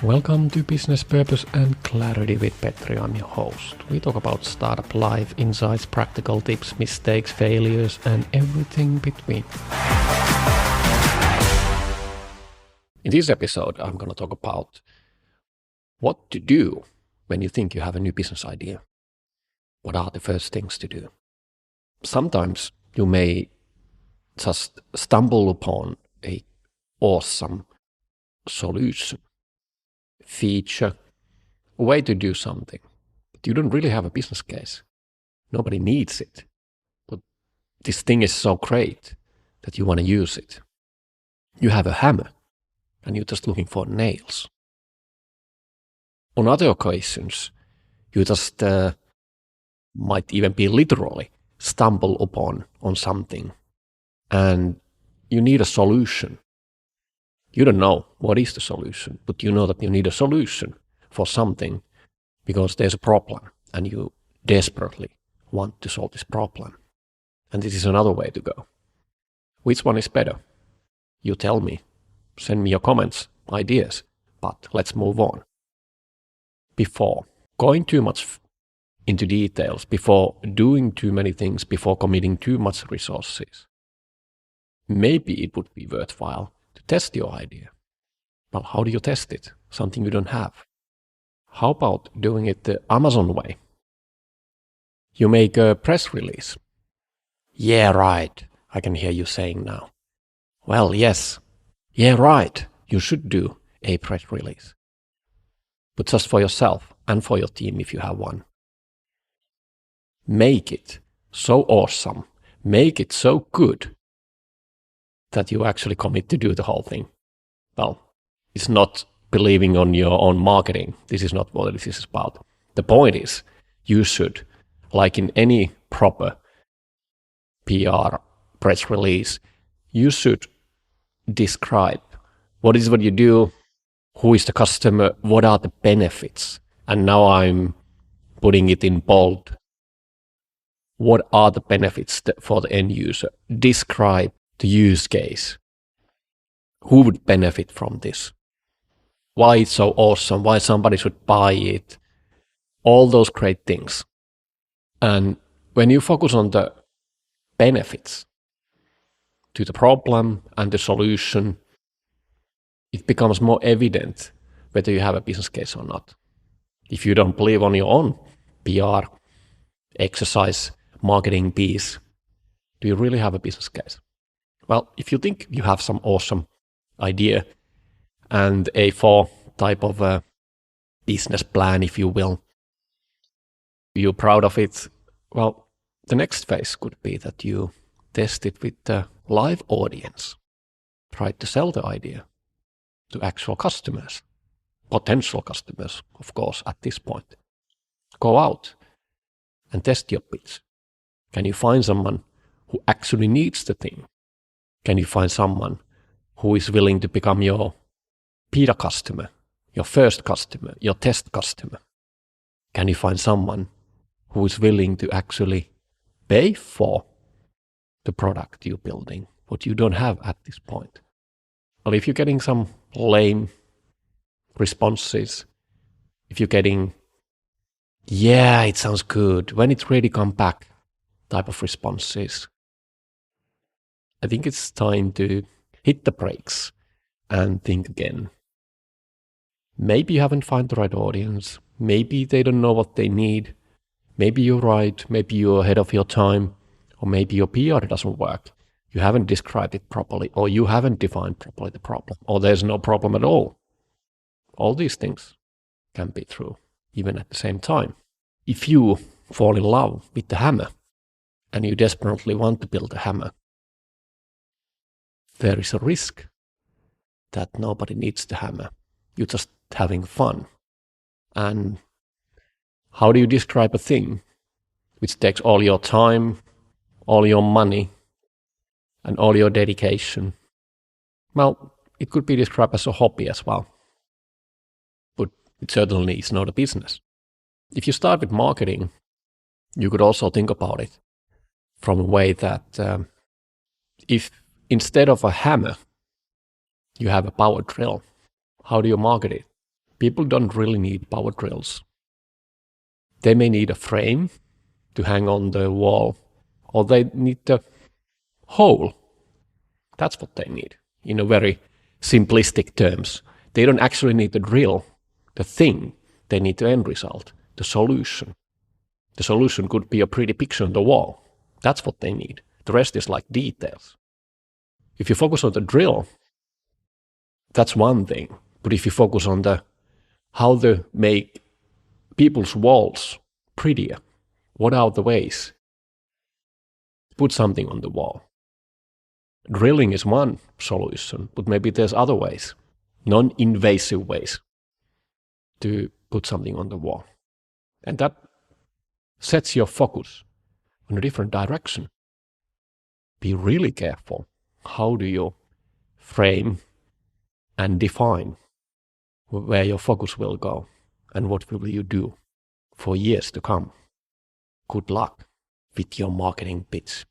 Welcome to Business Purpose and Clarity with Petri. I'm your host. We talk about startup life, insights, practical tips, mistakes, failures, and everything between. In this episode, I'm going to talk about what to do when you think you have a new business idea. What are the first things to do? Sometimes you may just stumble upon an awesome solution, feature, a way to do something, but you don't really have a business case. Nobody needs it, but this thing is so great that you want to use it. You have a hammer and you're just looking for nails. On other occasions, you just might even be literally stumble upon something and you need a solution. You don't know what is the solution, but you know that you need a solution for something because there's a problem and you desperately want to solve this problem. And this is another way to go. Which one is better? You tell me. Send me your comments, ideas, but let's move on. Before going too much into details, before doing too many things, before committing too much resources, maybe it would be worthwhile to test your idea. Well, how do you test it? Something you don't have. How about doing it the Amazon way? You make a press release. Yeah, right, I can hear you saying now. Well, yes. Yeah, right, you should do a press release. But just for yourself and for your team if you have one. Make it so awesome, make it so good that you actually commit to do the whole thing. Well, it's not believing on your own marketing. This is not what this is about. The point is, you should, like in any proper PR press release, you should describe what is what you do, who is the customer, what are the benefits. And now I'm putting it in bold. What are the benefits for the end user? Describe the use case. Who would benefit from this? Why it's so awesome? Why somebody should buy it? All those great things. And when you focus on the benefits to the problem and the solution, it becomes more evident whether you have a business case or not. If you don't believe on your own PR, exercise, marketing piece, do you really have a business case? Well, if you think you have some awesome idea and a four type of a business plan, if you will, you're proud of it, well, the next phase could be that you test it with the live audience. Try to sell the idea to actual customers, potential customers, of course, at this point. Go out and test your pitch. Can you find someone who actually needs the thing? Can you find someone who is willing to become your beta customer, your first customer, your test customer? Can you find someone who is willing to actually pay for the product you're building, what you don't have at this point? Well, if you're getting some lame responses, if you're getting, yeah, it sounds good, when it's ready, come back type of responses, I think it's time to hit the brakes and think again. Maybe you haven't found the right audience. Maybe they don't know what they need. Maybe you're right. Maybe you're ahead of your time. Or maybe your PR doesn't work. You haven't described it properly, or you haven't defined properly the problem, or there's no problem at all. All these things can be true, even at the same time. If you fall in love with the hammer, and you desperately want to build a hammer, there is a risk that nobody needs the hammer. You're just having fun. And how do you describe a thing which takes all your time, all your money, and all your dedication? Well, it could be described as a hobby as well. But it certainly is not a business. If you start with marketing, you could also think about it from a way that if instead of a hammer, you have a power drill, how do you market it? People don't really need power drills. They may need a frame to hang on the wall, or they need the hole. That's what they need, in a very simplistic terms. They don't actually need the drill, the thing. They need the end result, the solution. The solution could be a pretty picture on the wall. That's what they need. The rest is like details. If you focus on the drill, that's one thing. But if you focus on how to make people's walls prettier, what are the ways? Put something on the wall. Drilling is one solution, but maybe there's other ways, non-invasive ways to put something on the wall. And that sets your focus in a different direction. Be really careful. How do you frame and define where your focus will go and what will you do for years to come? Good luck with your marketing pitch.